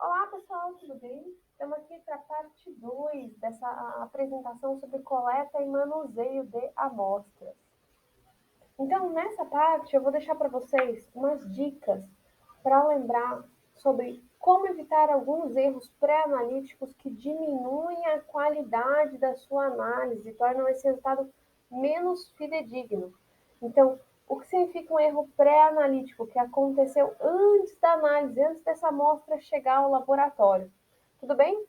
Olá, pessoal, tudo bem? Estamos aqui para a parte 2 dessa apresentação sobre coleta e manuseio de amostras. Então, nessa parte, eu vou deixar para vocês umas dicas para lembrar sobre como evitar alguns erros pré-analíticos que diminuem a qualidade da sua análise e tornam esse resultado menos fidedigno. Então, o que significa um erro pré-analítico que aconteceu antes da análise, antes dessa amostra chegar ao laboratório? Tudo bem?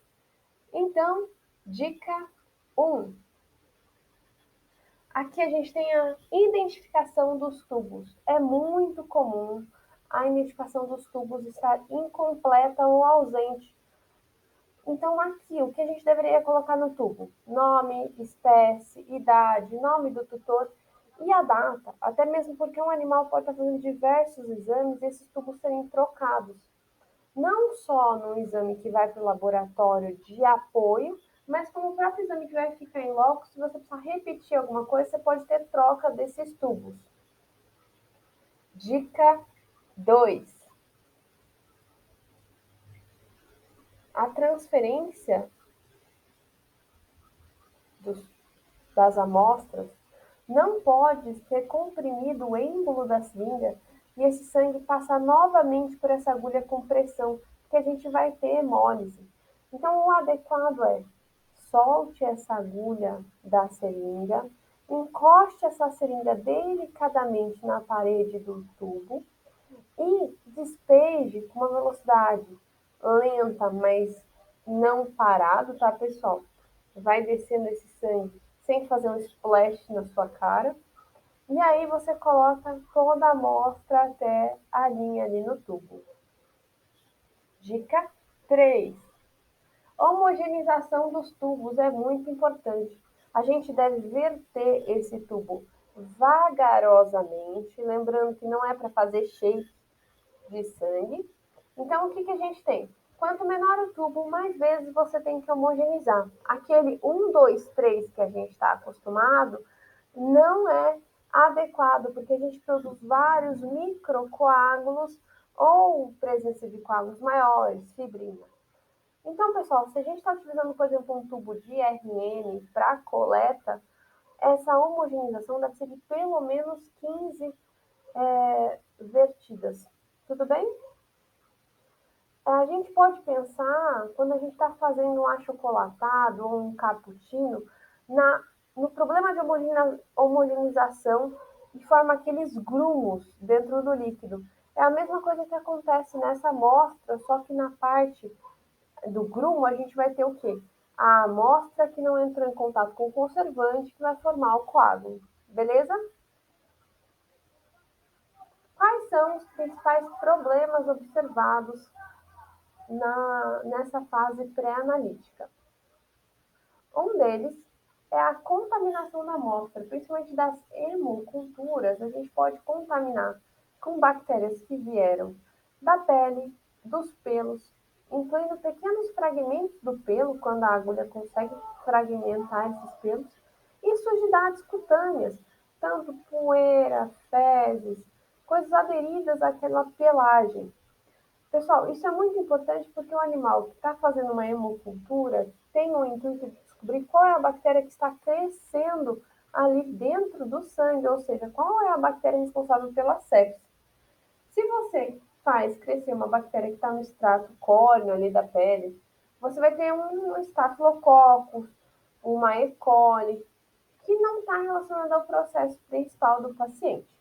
Então, dica 1. Aqui a gente tem a identificação dos tubos. É muito comum a identificação dos tubos estar incompleta ou ausente. Então, aqui, o que a gente deveria colocar no tubo? Nome, espécie, idade, nome do tutor e a data. Até mesmo porque um animal pode estar fazendo diversos exames e esses tubos serem trocados. Não só no exame que vai para o laboratório de apoio, mas como o próprio exame que vai ficar em loco, se você precisar repetir alguma coisa, você pode ter troca desses tubos. Dica 2. A transferência dos, das amostras não pode ser comprimido o êmbolo da seringa e esse sangue passar novamente por essa agulha com pressão, porque a gente vai ter hemólise. Então, o adequado é solte essa agulha da seringa, encoste essa seringa delicadamente na parede do tubo e despeje com uma velocidade lenta, mas não parado, tá, pessoal? Vai descendo esse sangue sem fazer um splash na sua cara. E aí você coloca toda a amostra até a linha ali no tubo. Dica 3. Homogeneização dos tubos é muito importante. A gente deve verter esse tubo vagarosamente, lembrando que não é para fazer shake de sangue. Então, o que a gente tem? Quanto menor o tubo, mais vezes você tem que homogeneizar. Aquele 1, 2, 3 que a gente está acostumado não é adequado, porque a gente produz vários microcoágulos ou presença de coágulos maiores, fibrina. Então, pessoal, se a gente está utilizando, por exemplo, um tubo de RN para coleta, essa homogeneização deve ser de pelo menos 15 vertidas. Tudo bem? A gente pode pensar, quando a gente está fazendo um achocolatado ou um cappuccino, no problema de homogeneização e forma aqueles grumos dentro do líquido. É a mesma coisa que acontece nessa amostra, só que na parte do grumo a gente vai ter o quê? A amostra que não entrou em contato com o conservante que vai formar o coágulo. Beleza? Quais são os principais problemas observados nessa fase pré-analítica? Um deles é a contaminação da amostra, principalmente das hemoculturas. A gente pode contaminar com bactérias que vieram da pele, dos pelos, incluindo pequenos fragmentos do pelo, quando a agulha consegue fragmentar esses pelos, e sujidades cutâneas, tanto poeira, fezes, coisas aderidas àquela pelagem. Pessoal, isso é muito importante porque o animal que está fazendo uma hemocultura tem o intuito de descobrir qual é a bactéria que está crescendo ali dentro do sangue, ou seja, qual é a bactéria responsável pela sepse. Se você faz crescer uma bactéria que está no extrato córneo ali da pele, você vai ter um estafilococcus, uma E. coli, que não está relacionado ao processo principal do paciente.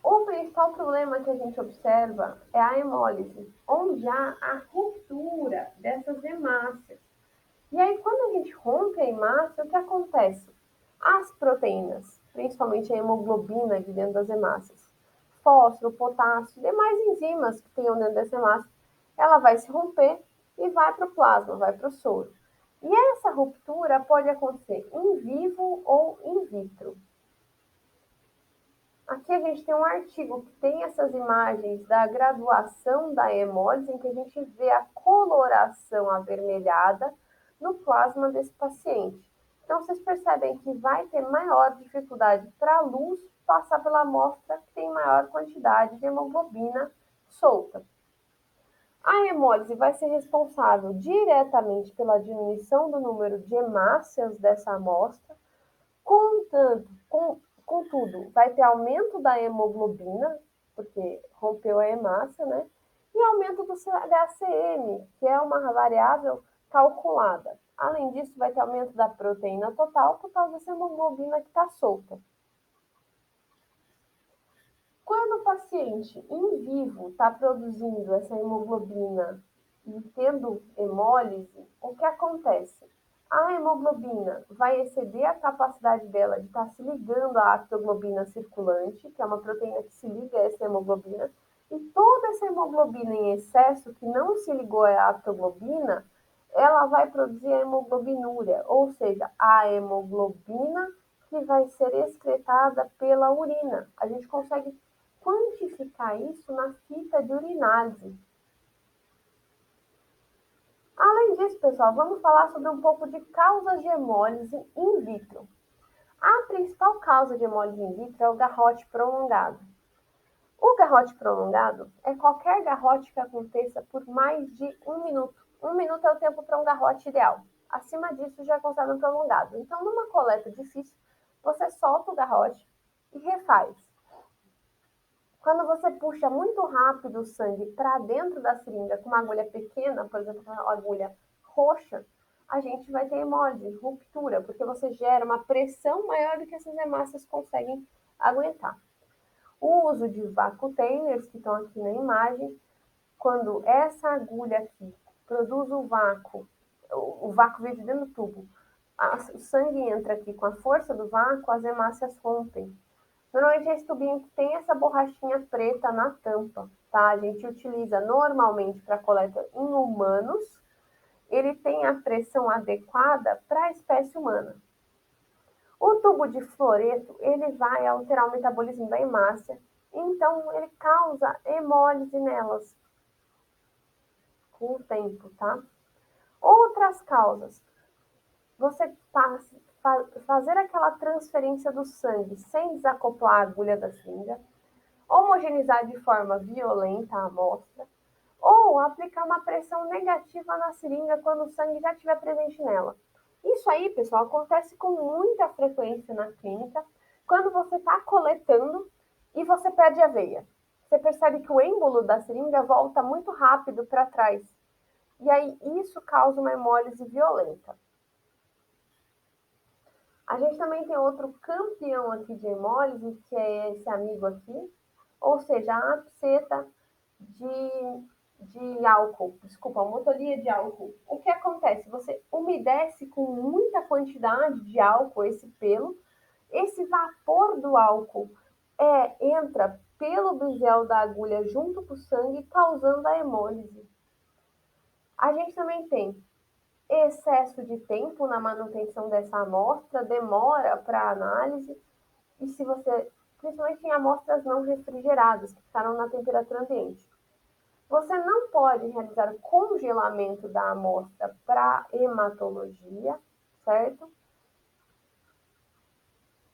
O principal problema que a gente observa é a hemólise, onde há a ruptura dessas hemácias. E aí, quando a gente rompe a hemácia, o que acontece? As proteínas, principalmente a hemoglobina de dentro das hemácias, fósforo, potássio, demais enzimas que tenham dentro dessa hemácia, ela vai se romper e vai para o plasma, vai para o soro. E essa ruptura pode acontecer em vivo ou in vitro. Aqui a gente tem um artigo que tem essas imagens da graduação da hemólise, em que a gente vê a coloração avermelhada no plasma desse paciente. Então, vocês percebem que vai ter maior dificuldade para a luz passar pela amostra que tem maior quantidade de hemoglobina solta. A hemólise vai ser responsável diretamente pela diminuição do número de hemácias dessa amostra, contudo, vai ter aumento da hemoglobina, porque rompeu a hemácia, né? E aumento do HCM, que é uma variável calculada. Além disso, vai ter aumento da proteína total por causa dessa hemoglobina que está solta. Quando o paciente em vivo está produzindo essa hemoglobina e tendo hemólise, o que acontece? A hemoglobina vai exceder a capacidade dela de estar se ligando à aptoglobina circulante, que é uma proteína que se liga a essa hemoglobina, e toda essa hemoglobina em excesso, que não se ligou à aptoglobina, ela vai produzir a hemoglobinúria, ou seja, a hemoglobina que vai ser excretada pela urina. A gente consegue quantificar isso na fita de urinálise. Além disso, pessoal, vamos falar sobre um pouco de causas de hemólise in vitro. A principal causa de hemólise in vitro é o garrote prolongado. O garrote prolongado é qualquer garrote que aconteça por mais de 1 minuto. 1 minuto é o tempo para um garrote ideal. Acima disso já é considerado prolongado. Então, numa coleta difícil, você solta o garrote e refaz. Quando você puxa muito rápido o sangue para dentro da seringa com uma agulha pequena, por exemplo, uma agulha roxa, a gente vai ter hemólise, ruptura, porque você gera uma pressão maior do que essas hemácias conseguem aguentar. O uso de vacutainers, que estão aqui na imagem, quando essa agulha aqui produz o vácuo vive dentro do tubo, o sangue entra aqui com a força do vácuo, as hemácias rompem. Normalmente esse tubinho que tem essa borrachinha preta na tampa, tá? A gente utiliza normalmente para coleta em humanos. Ele tem a pressão adequada para a espécie humana. O tubo de fluoreto, ele vai alterar o metabolismo da hemácia, então ele causa hemólise nelas com o tempo, tá? Outras causas. Você fazer aquela transferência do sangue sem desacoplar a agulha da seringa, homogeneizar de forma violenta a amostra, ou aplicar uma pressão negativa na seringa quando o sangue já estiver presente nela. Isso aí, pessoal, acontece com muita frequência na clínica, quando você está coletando e você perde a veia. Você percebe que o êmbolo da seringa volta muito rápido para trás. E aí, isso causa uma hemólise violenta. A gente também tem outro campeão aqui de hemólise, que é esse amigo aqui, ou seja, a absceta de álcool, desculpa, a motoria de álcool. O que acontece? Você umedece com muita quantidade de álcool esse pelo, esse vapor do álcool entra pelo bisel da agulha junto com o sangue, causando a hemólise. A gente também tem excesso de tempo na manutenção dessa amostra, demora para análise, e se você, principalmente em amostras não refrigeradas, que ficaram na temperatura ambiente. Você não pode realizar congelamento da amostra para hematologia, certo?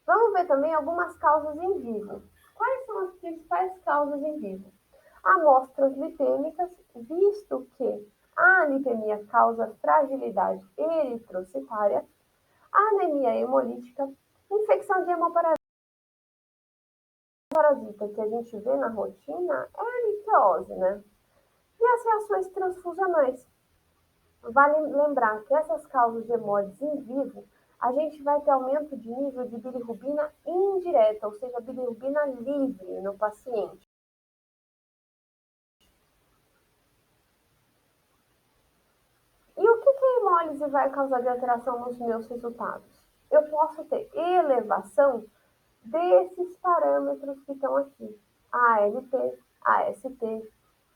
Vamos ver também algumas causas em vivo. Quais são as principais causas em vivo? Amostras lipêmicas, visto que a lipemia causa fragilidade eritrocitária, anemia hemolítica, infecção de hemoparasita que a gente vê na rotina é a liquiose, né? E as reações transfusionais. Vale lembrar que essas causas de hemólise em vivo, a gente vai ter aumento de nível de bilirrubina indireta, ou seja, bilirrubina livre no paciente. E o que a hemólise vai causar de alteração nos meus resultados? Eu posso ter elevação desses parâmetros que estão aqui. ALT, AST,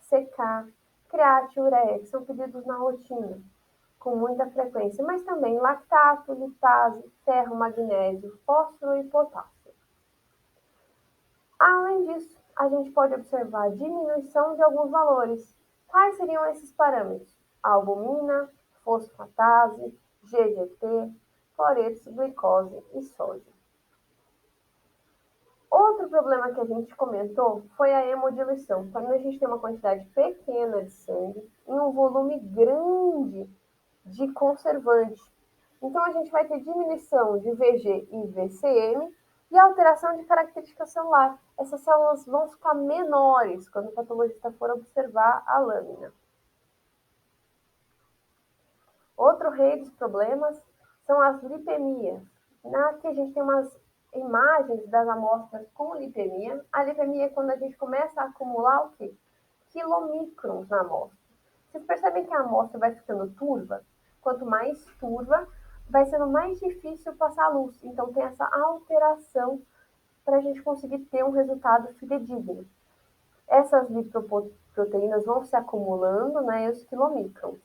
CK, creatinureia, que são pedidos na rotina, com muita frequência, mas também lactato, lipase, ferro, magnésio, fósforo e potássio. Além disso, a gente pode observar diminuição de alguns valores. Quais seriam esses parâmetros? Albumina, fosfatase, GGT, cloreto, glicose e sódio. Outro problema que a gente comentou foi a hemodiluição. Quando a gente tem uma quantidade pequena de sangue em um volume grande de conservante. Então, a gente vai ter diminuição de VG e VCM e alteração de característica celular. Essas células vão ficar menores quando o patologista for observar a lâmina. Outro rei dos problemas são as lipemias. Aqui a gente tem umas imagens das amostras com lipemia. A lipemia é quando a gente começa a acumular o quê? Quilomicrons na amostra. Vocês percebem que a amostra vai ficando turva? Quanto mais turva, vai sendo mais difícil passar a luz. Então tem essa alteração para a gente conseguir ter um resultado fidedigno. Essas lipoproteínas vão se acumulando, né, e os quilomicrons.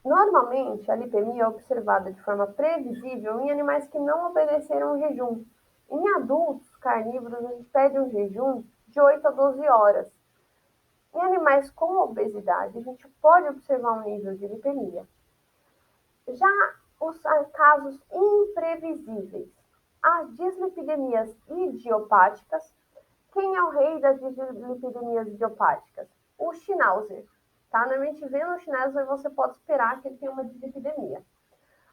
Normalmente, a lipemia é observada de forma previsível em animais que não obedeceram ao jejum. Em adultos carnívoros, a gente pede um jejum de 8 a 12 horas. Em animais com obesidade, a gente pode observar um nível de lipemia. Já os casos imprevisíveis, as dislipidemias idiopáticas. Quem é o rei das dislipidemias idiopáticas? O Schnauzer. Tá? Normalmente, vendo o Schnauzer, você pode esperar que ele tenha uma dislipidemia.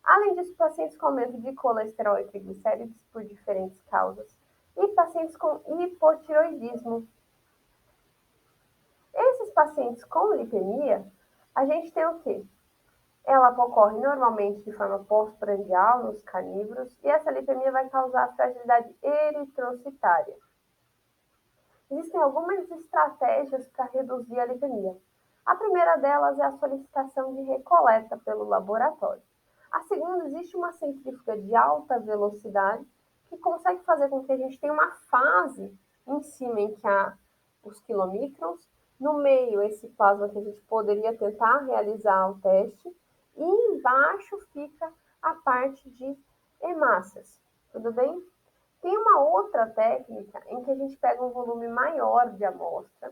Além disso, pacientes com aumento de colesterol e triglicéridos por diferentes causas. E pacientes com hipotiroidismo. Esses pacientes com lipemia, a gente tem o quê? Ela ocorre normalmente de forma pós-prandial nos carnívoros e essa lipemia vai causar fragilidade eritrocitária. Existem algumas estratégias para reduzir a lipemia. A primeira delas é a solicitação de recoleta pelo laboratório. A segunda, existe uma centrífuga de alta velocidade que consegue fazer com que a gente tenha uma fase em cima em que há os quilomicrons, no meio esse plasma que a gente poderia tentar realizar o teste, e embaixo fica a parte de hemácias. Tudo bem? Tem uma outra técnica em que a gente pega um volume maior de amostra.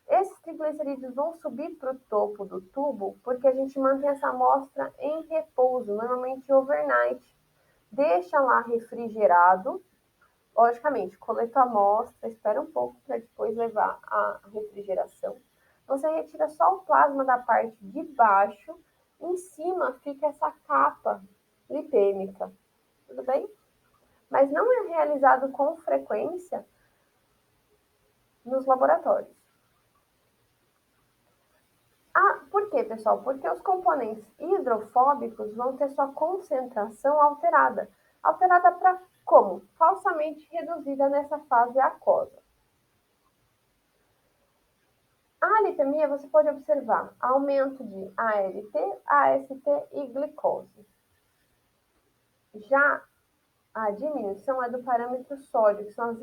Esses triglicerídeos vão subir para o topo do tubo porque a gente mantém essa amostra em repouso, normalmente overnight. Deixa lá refrigerado. Logicamente, coleta a amostra, espera um pouco para depois levar à refrigeração. Você retira só o plasma da parte de baixo, em cima fica essa capa lipêmica. Tudo bem? Mas não é realizado com frequência nos laboratórios. Por quê, pessoal? Porque os componentes hidrofóbicos vão ter sua concentração alterada. Alterada para como? Falsamente reduzida nessa fase aquosa. A lipemia você pode observar aumento de ALT, AST e glicose. Já a diminuição é do parâmetro sódio, que são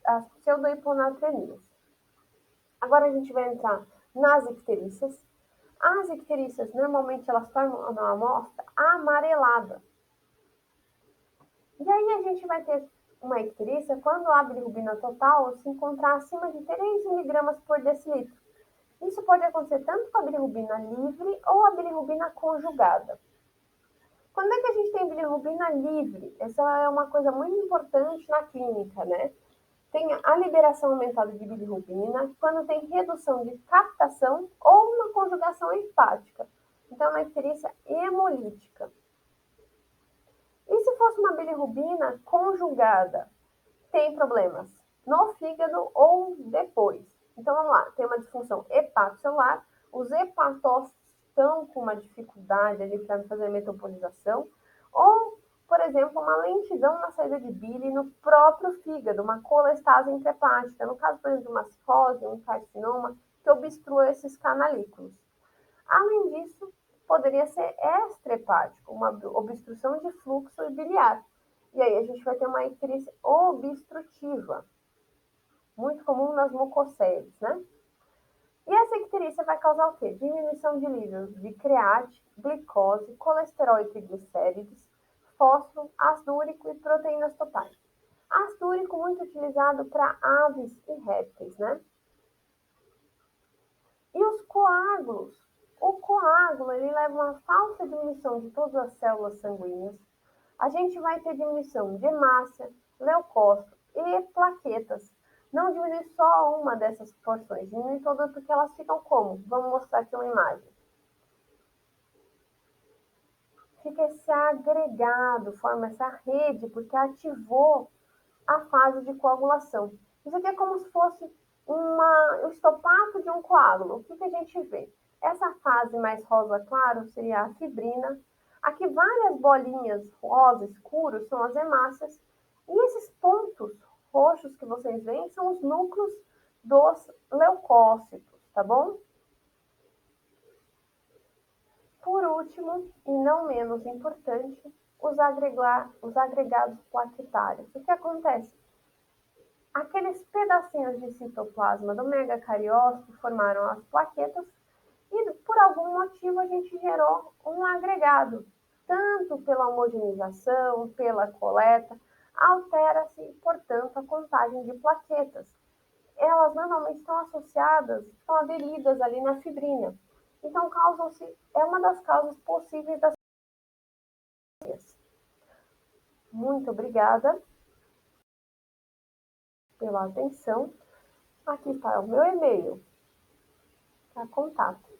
as pseudohiponatremias. Agora a gente vai entrar nas icterícias. As icterícias, normalmente, elas tornam a amostra amarelada. E aí a gente vai ter uma icterícia quando a bilirrubina total se encontrar acima de 3 miligramas por decilitro. Isso pode acontecer tanto com a bilirrubina livre ou a bilirrubina conjugada. Quando é que a gente tem bilirrubina livre? Essa é uma coisa muito importante na clínica, né? Tem a liberação aumentada de bilirrubina quando tem redução de captação ou uma conjugação hepática. Então, é uma icterícia hemolítica. E se fosse uma bilirrubina conjugada? Tem problemas no fígado ou depois. Então, vamos lá. Tem uma disfunção hepatocelular. Os hepatócitos estão com uma dificuldade ali para fazer a metabolização. Ou, por exemplo, uma lentidão na saída de bile no próprio fígado, uma colestase intrahepática. No caso, por exemplo, de uma cirrose, um carcinoma, que obstrua esses canalículos. Além disso, poderia ser extrahepático, uma obstrução de fluxo biliar. E aí a gente vai ter uma icterícia obstrutiva, muito comum nas mucoceles, né? E essa icterícia vai causar o quê? Diminuição de níveis de create, glicose, colesterol e triglicérides, fósforo, ácido úrico e proteínas totais. Ácido úrico muito utilizado para aves e répteis, né? E os coágulos? O coágulo, ele leva uma falsa diminuição de todas as células sanguíneas. a gente vai ter diminuição de hemácia, leucócito e plaquetas. Não diminui só uma dessas porções, diminui todas porque elas ficam como? Vamos mostrar aqui uma imagem. Fica esse agregado, forma essa rede, porque ativou a fase de coagulação. Isso aqui é como se fosse um estopato de um coágulo. O que, que a gente vê? Essa fase mais rosa claro seria a fibrina. Aqui várias bolinhas rosa escuro são as hemácias. E esses pontos roxos que vocês veem são os núcleos dos leucócitos, tá bom? Por último, e não menos importante, os agregados plaquetários. O que acontece? Aqueles pedacinhos de citoplasma do megacariócito formaram as plaquetas e, por algum motivo, a gente gerou um agregado. Tanto pela homogeneização, pela coleta, altera-se, portanto, a contagem de plaquetas. Elas normalmente estão associadas, estão aderidas ali na fibrina. Então, causam-se, é uma das causas possíveis das doenças. Muito obrigada pela atenção. Aqui está o meu e-mail para contato.